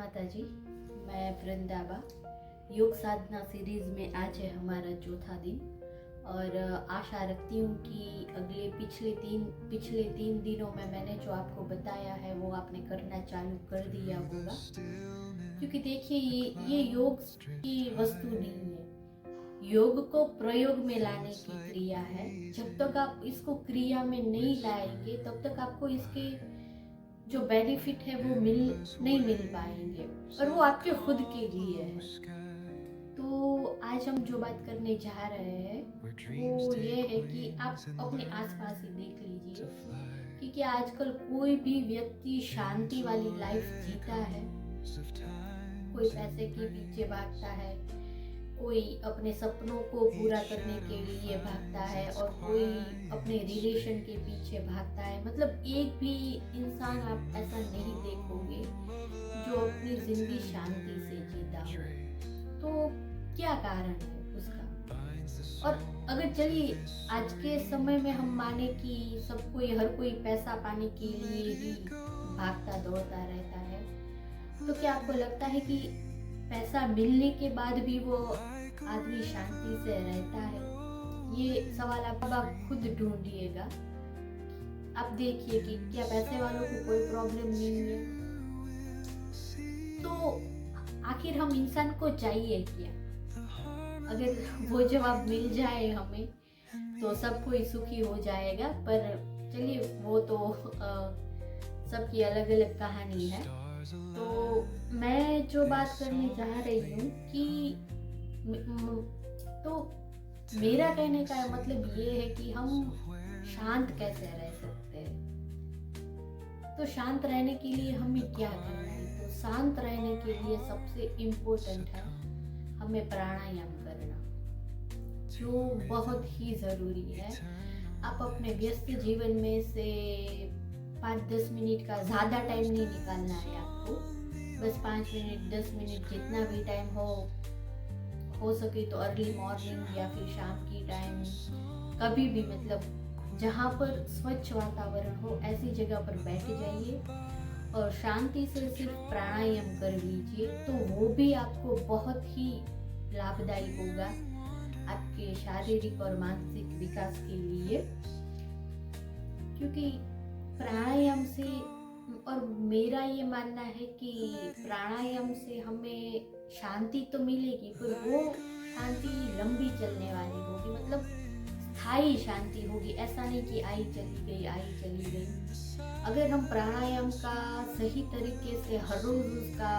माता जी, मैं वृंदाबा। योग साधना सीरीज में आज है हमारा चौथा दिन और आशा रखती हूँ कि पिछले तीन दिनों में मैंने जो आपको बताया है वो आपने करना चालू कर दिया होगा। क्योंकि देखिए ये योग की वस्तु नहीं है, योग को प्रयोग में लाने की क्रिया है। जब तक आप इसको क्रिया में नहीं लाएंगे तब तक आपको इसके जो बेनिफिट है वो नहीं मिल पाएंगे और वो आपके खुद के लिए है। तो आज हम जो बात करने जा रहे हैं वो ये है कि आप अपने आसपास ही देख लीजिए क्योंकि आजकल कोई भी व्यक्ति शांति वाली लाइफ जीता है। कोई पैसे के पीछे भागता है, कोई अपने सपनों को पूरा करने के लिए भागता है और कोई अपने रिलेशन के पीछे भागता है। मतलब एक भी इंसान आप ऐसा नहीं देखोगे जो अपनी जिंदगी शांति से जीता हो। तो क्या कारण है उसका? और अगर चलिए आज के समय में हम माने कि हर कोई पैसा पाने के लिए ही भागता दौड़ता रहता है, तो क्या आपको लगता है कि पैसा मिलने के बाद भी वो आदमी शांति से रहता है? ये सवाल आप खुद ढूंढिएगा। आप देखिए कि क्या पैसे वालों को कोई प्रॉब्लम नहीं है? तो आखिर हम इंसान को चाहिए क्या? अगर वो जवाब मिल जाए हमें तो सब कोई सुखी हो जाएगा। पर चलिए वो तो सबकी अलग अलग कहानी है। तो मैं जो बात करने जा रही हूँ कि तो मेरा कहने का मतलब ये है कि हम शांत कैसे रह सकते हैं। तो शांत रहने के लिए हमें क्या करना है? तो शांत रहने के लिए सबसे इम्पोर्टेंट है हमें प्राणायाम करना, जो बहुत ही ज़रूरी है। आप अपने व्यस्त जीवन में से 5-10 मिनट का ज़्यादा टाइम नहीं निकालना है आपको। बस 5 मिनट 10 मिनट जितना भी टाइम हो सके तो अर्ली मॉर्निंग या फिर शाम की टाइम, कभी भी मतलब जहाँ पर स्वच्छ वातावरण हो ऐसी जगह पर बैठ जाइए और शांति से सिर्फ प्राणायाम कर लीजिए। तो वो भी आपको बहुत ही लाभदायी होगा आपके शारीरिक और मानसिक विकास के लिए। क्योंकि प्राणायाम से, और मेरा ये मानना है कि प्राणायाम से हमें शांति तो मिलेगी पर वो शांति लंबी चलने वाली होगी, मतलब स्थायी शांति होगी। ऐसा नहीं कि आई चली गई। अगर हम प्राणायाम का सही तरीके से हर रोज उसका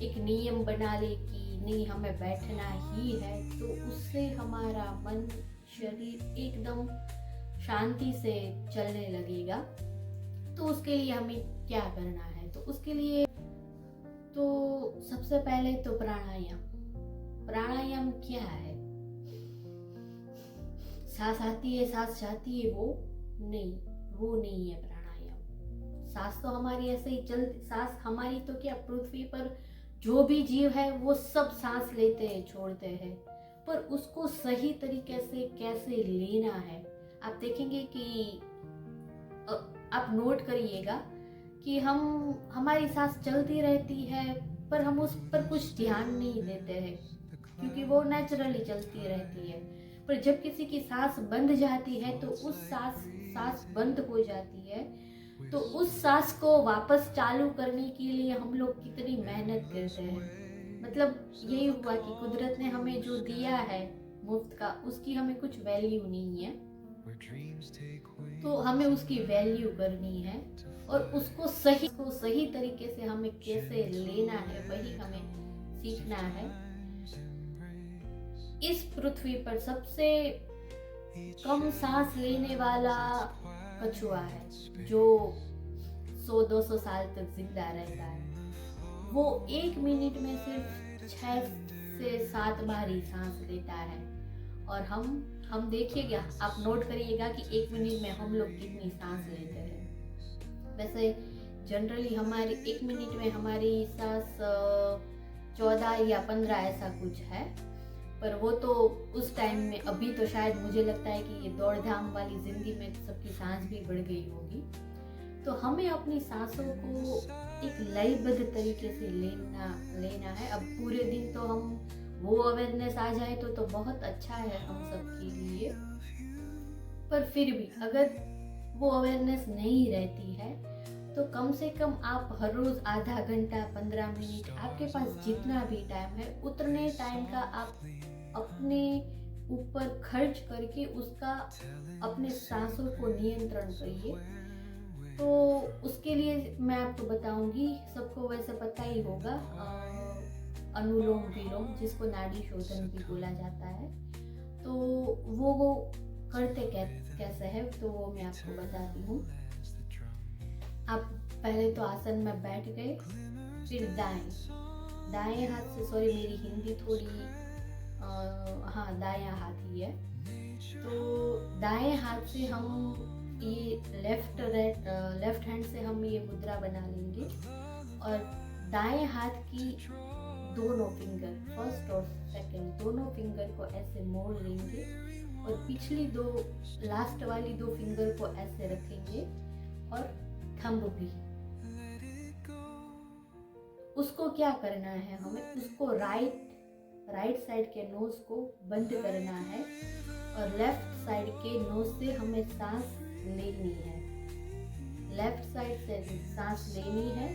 एक नियम बना ले कि नहीं हमें बैठना ही है, तो उससे हमारा मन शरीर एकदम शांति से चलने लगेगा। तो उसके लिए हमें क्या करना है? तो उसके लिए तो सबसे पहले तो प्राणायाम क्या है? सांस आती है सांस जाती है, वो नहीं है प्राणायाम। सांस तो हमारी ऐसे ही चलती, सांस हमारी तो क्या, पृथ्वी पर जो भी जीव है वो सब सांस लेते हैं छोड़ते हैं, पर उसको सही तरीके से कैसे लेना है आप देखेंगे कि आप नोट करिएगा कि हमारी सांस चलती रहती है पर हम उस पर कुछ ध्यान नहीं देते हैं क्योंकि वो नेचुरली चलती रहती है। पर जब किसी की सांस बंद जाती है तो उस सांस बंद हो जाती है, तो उस सांस को वापस चालू करने के लिए हम लोग कितनी मेहनत करते हैं। मतलब यही हुआ कि कुदरत ने हमें जो दिया है मुफ्त का, उसकी हमें कुछ वैल्यू नहीं है, तो हमें उसकी वैल्यू करनी है और उसको सही तरीके से हमें कैसे लेना है वही हमें सीखना है। इस पृथ्वी पर सबसे कम सांस लेने वाला कछुआ है जो 100-200 साल तक जिंदा रहता है। वो 1 मिनट में सिर्फ 6 से 7 बार ही सांस लेता है और हम देखिएगा, आप नोट करिएगा कि 1 मिनट में हम लोग कितनी सांस लेते हैं। वैसे जनरली हमारी 1 मिनट में हमारी सांस 14 या 15 ऐसा कुछ है, पर वो तो उस टाइम में, अभी तो शायद मुझे लगता है कि ये दौड़ धाम वाली जिंदगी में सबकी सांस भी बढ़ गई होगी। तो हमें अपनी सांसों को एक लयबद्ध तरीके से लेना है। अब पूरे दिन तो हम वो अवेयरनेस आ जाए तो बहुत अच्छा है हम सबके लिए, पर फिर भी अगर वो अवेयरनेस नहीं रहती है तो कम से कम आप हर रोज आधा घंटा 15 मिनट, आपके पास जितना भी टाइम है उतने टाइम का आप अपने ऊपर खर्च करके उसका अपने सांसों को नियंत्रण करिए। तो उसके लिए मैं आपको बताऊंगी, सबको वैसे पता ही होगा, अनुलोम विलोम, जिसको नाड़ी शोधन भी बोला जाता है। तो वो करते कैसे है तो वो मैं आपको बताती हूँ। आप पहले तो आसन में बैठ गए, फिर दाएं हाथ से, सॉरी मेरी हिंदी थोड़ी हाँ दायां हाथ ही है, तो दाएं हाथ से हम ये लेफ्ट हैंड से हम ये मुद्रा बना लेंगे और दाएं हाथ की दोनों फिंगर, फर्स्ट और सेकंड दोनों फिंगर को ऐसे मोड़ लेंगे और पिछली दो, लास्ट वाली दो फिंगर को ऐसे रखेंगे और थंब भी। उसको क्या करना है, हमें उसको राइट साइड के नोज को बंद करना है और लेफ्ट साइड के नोज से हमें सांस लेनी है। लेफ्ट साइड से सांस लेनी है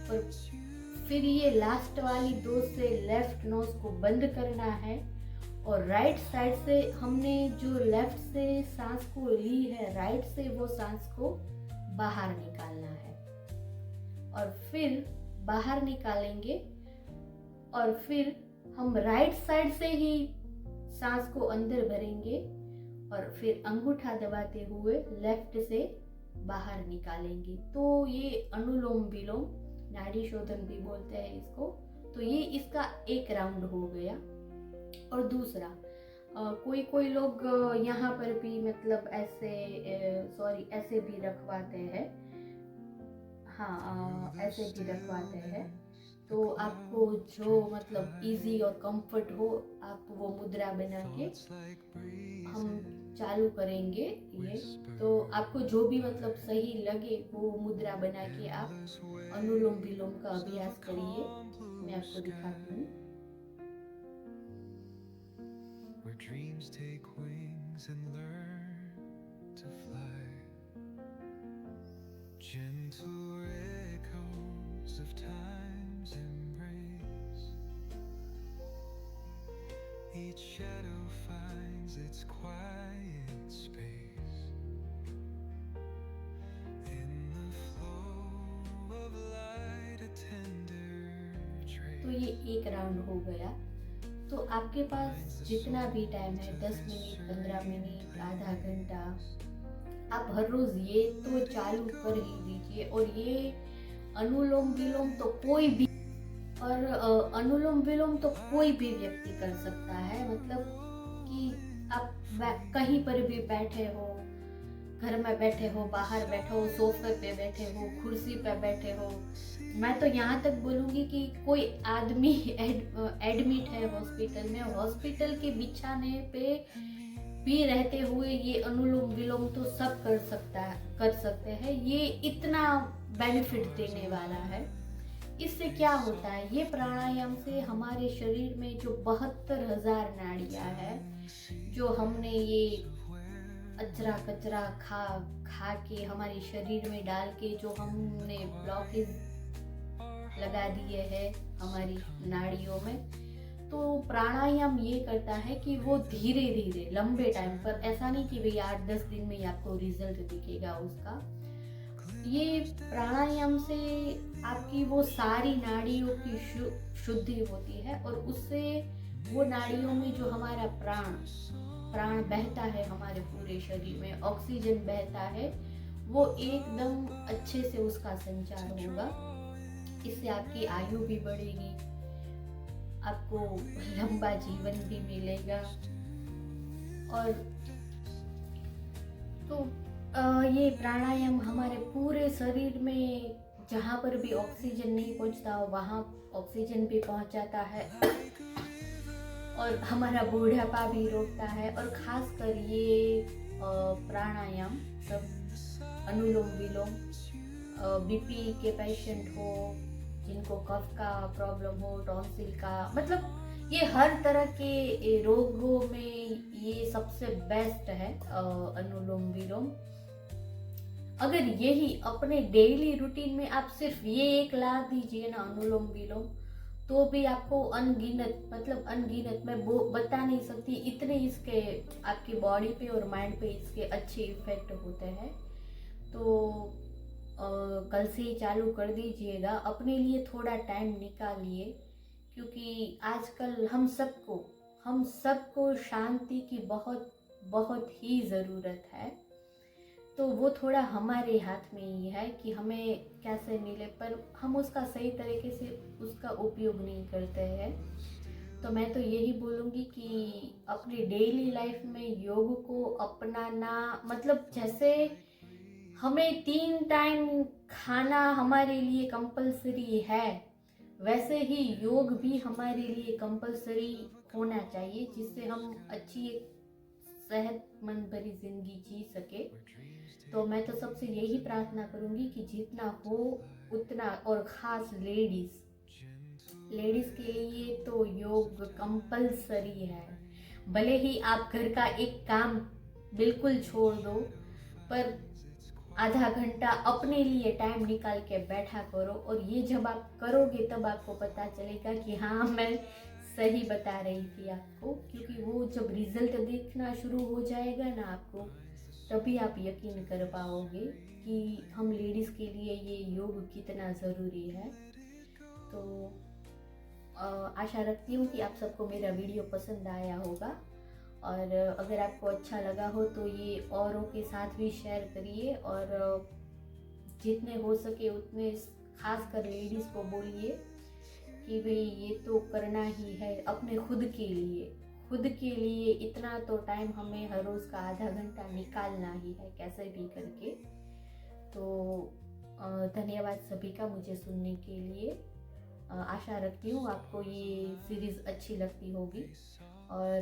और फिर ये लास्ट वाली दो से लेफ्ट नोज को बंद करना है और राइट साइड से हमने जो लेफ्ट से सांस को ली है, राइट से वो सांस को बाहर निकालना है और फिर बाहर निकालेंगे और फिर हम राइट साइड से ही सांस को अंदर भरेंगे और फिर अंगूठा दबाते हुए लेफ्ट से बाहर निकालेंगे। तो ये अनुलोम विलोम, नाड़ी शोधन भी बोलते हैं इसको। तो ये इसका एक राउंड हो गया। और दूसरा, कोई लोग यहाँ पर भी मतलब ऐसे भी रखवाते हैं, हाँ ऐसे भी रखवाते हैं। तो आपको जो मतलब इजी और कंफर्ट हो, आप वो मुद्रा बना के हम चालू करेंगे ये। तो आपको जो भी मतलब सही लगे वो मुद्रा बना के आप अनुलोम विलोम का अभ्यास करिए। मैं आपको दिखाती हूँ। Where dreams take wings and learn to fly, gentle echoes of time's embrace, each shadow finds its quiet space, in the flow of light a tender trace। तो ये एक राउंड हो गया। तो आपके पास जितना भी टाइम है, 10 मिनट, 15 मिनट, आधा घंटा, आप हर रोज ये तो चालू कर ही दीजिए। और ये अनुलोम विलोम तो कोई भी, और अनुलोम विलोम तो कोई भी व्यक्ति कर सकता है। मतलब कि आप कहीं पर भी बैठे हो, घर में बैठे हो, बाहर बैठे हो, सोफे पे बैठे हो, कुर्सी पे बैठे हो, मैं तो यहाँ तक बोलूँगी कि कोई आदमी एडमिट है हॉस्पिटल में, हॉस्पिटल के बिछाने पे भी रहते हुए ये अनुलोम विलोम तो सब कर सकते हैं। ये इतना बेनिफिट देने वाला है। इससे क्या होता है, ये प्राणायाम से हमारे शरीर में जो 72,000 नाड़ियाँ हैं, जो हमने ये अजरा कचरा खा के हमारे शरीर में डाल के जो हमने ब्लॉकेज लगा दिए हैं हमारी नाड़ियों में, तो प्राणायाम ये करता है कि वो धीरे धीरे लंबे टाइम पर, ऐसा नहीं कि भाई 8-10 दिन में ही आपको रिजल्ट दिखेगा उसका। ये प्राणायाम से आपकी वो सारी नाड़ियों की शुद्धि होती है और उससे वो नाड़ियों में जो हमारा प्राण बहता है, हमारे पूरे शरीर में ऑक्सीजन बहता है, वो एकदम अच्छे से उसका संचार होगा। इससे आपकी आयु भी बढ़ेगी, आपको लंबा जीवन भी मिलेगा। और तो ये प्राणायाम हमारे पूरे शरीर में जहाँ पर भी ऑक्सीजन नहीं पहुँचता हो वहाँ ऑक्सीजन भी पहुँचाता है और हमारा बूढ़ापा भी रोकता है। और खासकर ये प्राणायाम सब अनुलोम विलोम बीपी के पेशेंट हो, जिनको कफ का प्रॉब्लम हो, टॉन्सिल का, मतलब ये हर तरह के रोगों में ये सबसे बेस्ट है अनुलोम विलोम। अगर यही अपने डेली रूटीन में आप सिर्फ ये एक ला दीजिए ना अनुलोम विलोम, तो भी आपको अनगिनत, मतलब अनगिनत, मैं वो बता नहीं सकती इतने इसके आपकी बॉडी पे और माइंड पे इसके अच्छे इफेक्ट होते हैं। तो कल से ही चालू कर दीजिएगा, अपने लिए थोड़ा टाइम निकालिए, क्योंकि आजकल हम सबको शांति की बहुत बहुत ही ज़रूरत है। तो वो थोड़ा हमारे हाथ में ही है कि हमें कैसे मिले, पर हम उसका सही तरीके से उसका उपयोग नहीं करते हैं। तो मैं तो यही बोलूँगी कि अपनी डेली लाइफ में योग को अपनाना, मतलब जैसे हमें 3 टाइम खाना हमारे लिए कंपलसरी है, वैसे ही योग भी हमारे लिए कंपलसरी होना चाहिए, जिससे हम अच्छी एक सेहतमंद भरी जिंदगी जी सके। तो मैं तो सबसे यही प्रार्थना करूंगी कि जितना हो उतना, और ख़ास लेडीज़ के लिए तो योग कंपलसरी है। भले ही आप घर का एक काम बिल्कुल छोड़ दो, पर आधा घंटा अपने लिए टाइम निकाल के बैठा करो, और ये जब आप करोगे तब आपको पता चलेगा कि हाँ मैं सही बता रही थी आपको, क्योंकि वो जब रिजल्ट दिखना शुरू हो जाएगा ना आपको, तभी आप यकीन कर पाओगे कि हम लेडीज़ के लिए ये योग कितना ज़रूरी है। तो आशा रखती हूँ कि आप सबको मेरा वीडियो पसंद आया होगा, और अगर आपको अच्छा लगा हो तो ये औरों के साथ भी शेयर करिए, और जितने हो सके उतने खासकर लेडीज़ को बोलिए कि भाई ये तो करना ही है अपने खुद के लिए इतना तो टाइम हमें हर रोज़ का आधा घंटा निकालना ही है, कैसे भी करके। तो धन्यवाद सभी का मुझे सुनने के लिए। आशा रखती हूँ आपको ये सीरीज़ अच्छी लगती होगी, और